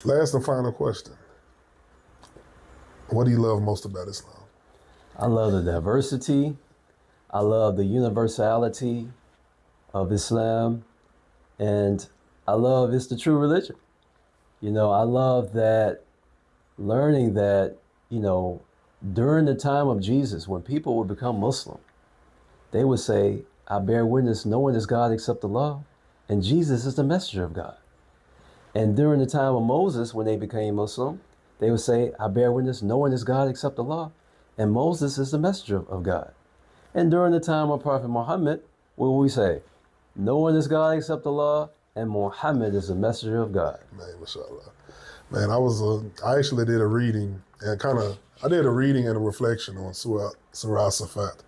Last and final question. What do you love most about Islam? I love the diversity. I love the universality of Islam. And I love it's the true religion. I love that learning that, during the time of Jesus, when people would become Muslim, they would say, I bear witness no one is God except Allah, and Jesus is the messenger of God. And during the time of Moses, when they became Muslim, they would say, I bear witness no one is God except Allah, and Moses is the messenger of God. And during the time of Prophet Muhammad, what would we say? No one is God except Allah, and Muhammad is the messenger of God. Man, mashallah. Man, I actually did a reading I did a reading and a reflection on Surah Al-Safat.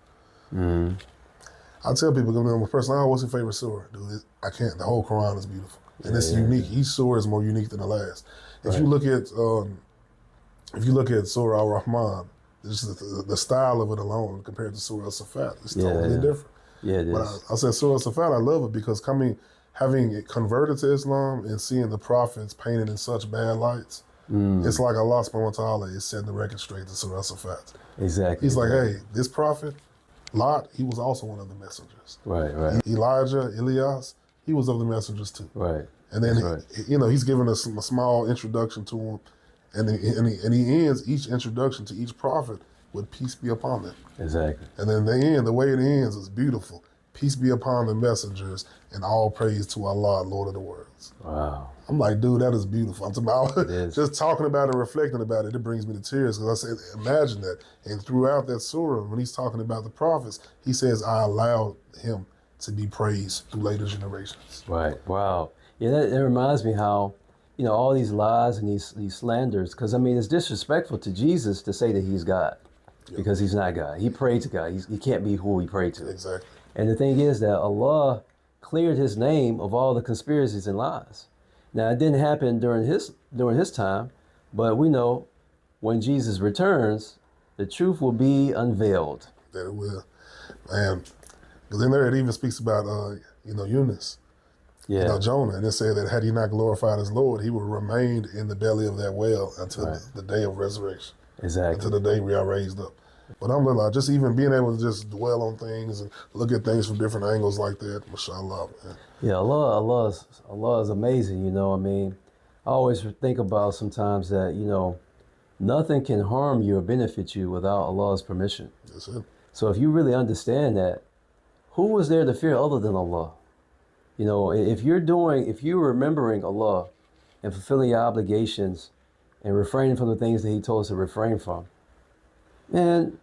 I tell people, personally, what's your favorite surah? Dude, I can't. The whole Quran is beautiful. And it's unique. Each surah is more unique than the last. If you look at Surah Al-Rahman, just the style of it alone compared to Surah Al-Safat, it's totally different. Yeah, it but is. I said Surah Al-Safat, I love it because having it converted to Islam and seeing the prophets painted in such bad lights, it's like Allah subhanahu wa ta'ala is setting the record straight to Surah Al-Safat. Exactly. He's like, hey, this prophet, Lot, he was also one of the messengers. Right. Elijah, Elias, he was of the messengers too. Right. And then, he's giving us a small introduction to him. And he ends each introduction to each prophet with peace be upon them. Exactly. And then the way it ends is beautiful. Peace be upon the messengers and all praise to Allah, Lord of the worlds. Wow. I'm like, dude, that is beautiful. I'm talking about just talking about it and reflecting about it, it brings me to tears because I said, imagine that. And throughout that surah, when he's talking about the prophets, he says, I allowed him to be praised through later generations. Right. Wow. Yeah, that reminds me how, all these lies and these slanders, because, it's disrespectful to Jesus to say that he's God because he's not God. He prayed to God. He can't be who he prayed to. Exactly. And the thing is that Allah cleared his name of all the conspiracies and lies. Now, it didn't happen during his time, but we know when Jesus returns, the truth will be unveiled. That it will. And because in there it even speaks about, Yunus. Jonah, and it said that had he not glorified his Lord, he would remain in the belly of that whale until the day of resurrection. Exactly. Until the day we are raised up. But alhamdulillah, just even being able to just dwell on things and look at things from different angles like that, mashallah, man. Yeah, Allah is amazing, I always think about sometimes that, nothing can harm you or benefit you without Allah's permission. That's it. So if you really understand that, who was there to fear other than Allah? If you're remembering Allah and fulfilling your obligations and refraining from the things that he told us to refrain from, man,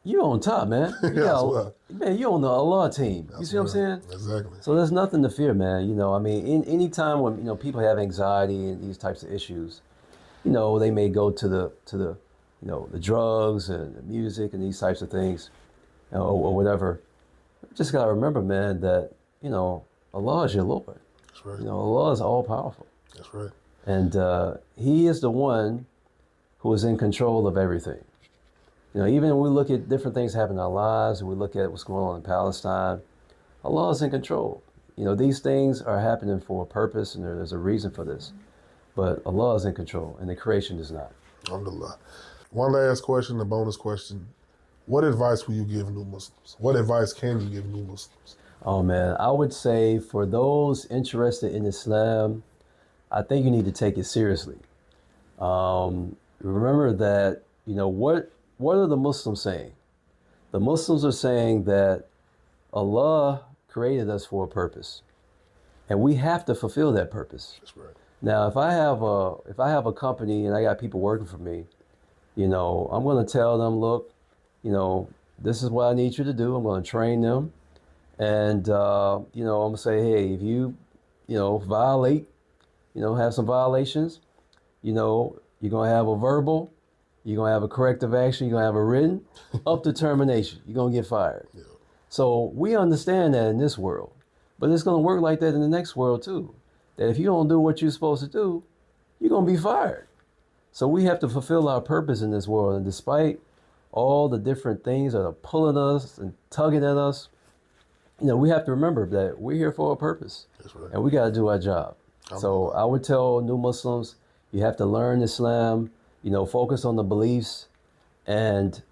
you on top, man. Man, you on the Allah team. You see what I'm saying? Exactly. So there's nothing to fear, man. In any time when people have anxiety and these types of issues, they may go to the the drugs and the music and these types of things, or whatever. Just gotta remember, man, that Allah is your Lord. That's right. Allah is all powerful. That's right. And he is the one who is in control of everything. Even when we look at different things happen in our lives, and we look at what's going on in Palestine, Allah is in control. These things are happening for a purpose, and there's a reason for this. But Allah is in control, and the creation is not. Alhamdulillah. One last question, a bonus question. What advice will you give new Muslims? What advice can you give new Muslims? Oh, man, I would say for those interested in Islam, I think you need to take it seriously. Remember that, what are the Muslims saying? The Muslims are saying that Allah created us for a purpose, and we have to fulfill that purpose. That's right. Now, if I have a company and I got people working for me, I'm going to tell them, look, this is what I need you to do. I'm going to train them. And, I'm going to say, hey, if you, violate, have some violations, you're going to have a verbal, you're going to have a corrective action, you're going to have a written, up to termination. You're going to get fired. Yeah. So we understand that in this world, but it's going to work like that in the next world too. That if you don't do what you're supposed to do, you're going to be fired. So we have to fulfill our purpose in this world. And despite all the different things that are pulling us and tugging at us, we have to remember that we're here for a purpose. That's right. And we got to do our job. So I would tell new Muslims, You have to learn Islam, you know, focus on the beliefs and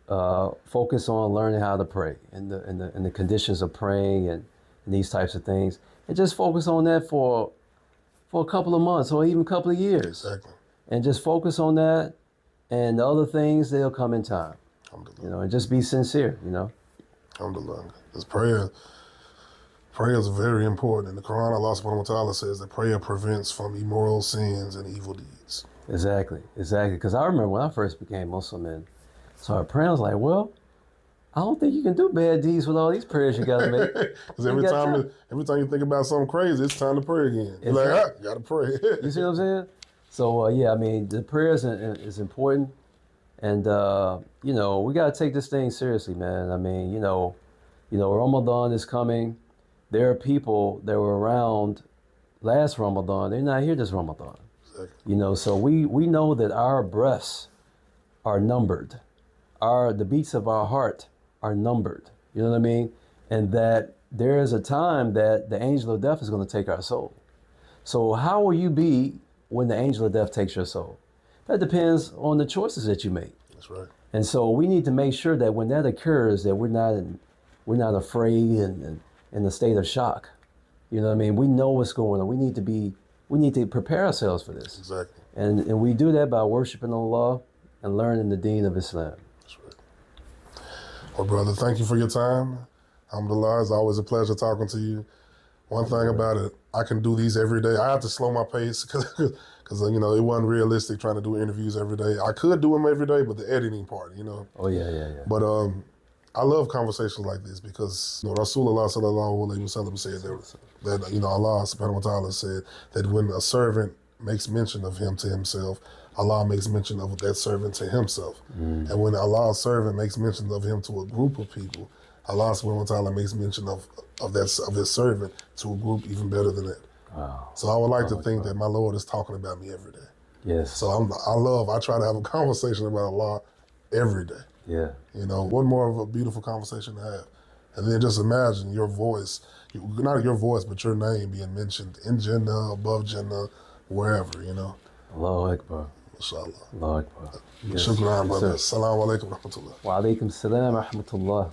focus on learning how to pray and the conditions of praying and these types of things. And just focus on that for a couple of months or even a couple of years. Exactly. And just focus on that, and the other things, they'll come in time. You know, and just be sincere, you know. Alhamdulillah. Because prayer is very important. In the Quran, Allah subhanahu wa ta'ala says that prayer prevents from immoral sins and evil deeds. Exactly. Because I remember when I first became Muslim and started praying, I was like, well, I don't think you can do bad deeds with all these prayers you got to make. Because every time you think about something crazy, it's time to pray again. You're like, you got to pray. You see what I'm saying? So, yeah, I mean, the prayers is important. And, you know, we got to take this thing seriously, man. I mean, you know, Ramadan is coming. There are people that were around last Ramadan. They're not here this Ramadan. Exactly. You know, so we know that our breaths are numbered. The beats of our heart are numbered. You know what I mean? And that there is a time that the angel of death is going to take our soul. So how will you be when the angel of death takes your soul? That depends on the choices that you make. That's right. And so we need to make sure that when that occurs, that we're not afraid and in a state of shock. You know what I mean? We know what's going on. We need to prepare ourselves for this. Exactly. And we do that by worshiping Allah and learning the deen of Islam. That's right. Well, brother, thank you for your time. Alhamdulillah, it's always a pleasure talking to you. One thing about it, I can do these every day. I have to slow my pace because you know, it wasn't realistic trying to do interviews every day. I could do them every day, but the editing part, you know. Oh, yeah. But I love conversations like this because, you know, Rasulullah sallallahu alayhi wa sallam said that, you know, Allah subhanahu wa ta'ala said that when a servant makes mention of him to himself, Allah makes mention of that servant to himself. Mm. And when Allah's servant makes mention of him to a group of people, Allah subhanahu wa ta'ala makes mention of his servant to a group even better than that. Wow. So I would like to think that my Lord is talking about me every day. Yes. So I try to have a conversation about Allah every day. Yeah. You know, one more of a beautiful conversation to have. And then just imagine your voice, not your voice, but your name being mentioned in Jannah, above Jannah, wherever, you know. Allahu Akbar. Inshallah. Allahu Akbar. Shukran, brother. Assalamu alaikum wa rahmatullah. Wa alaikum salam wa rahmatullah.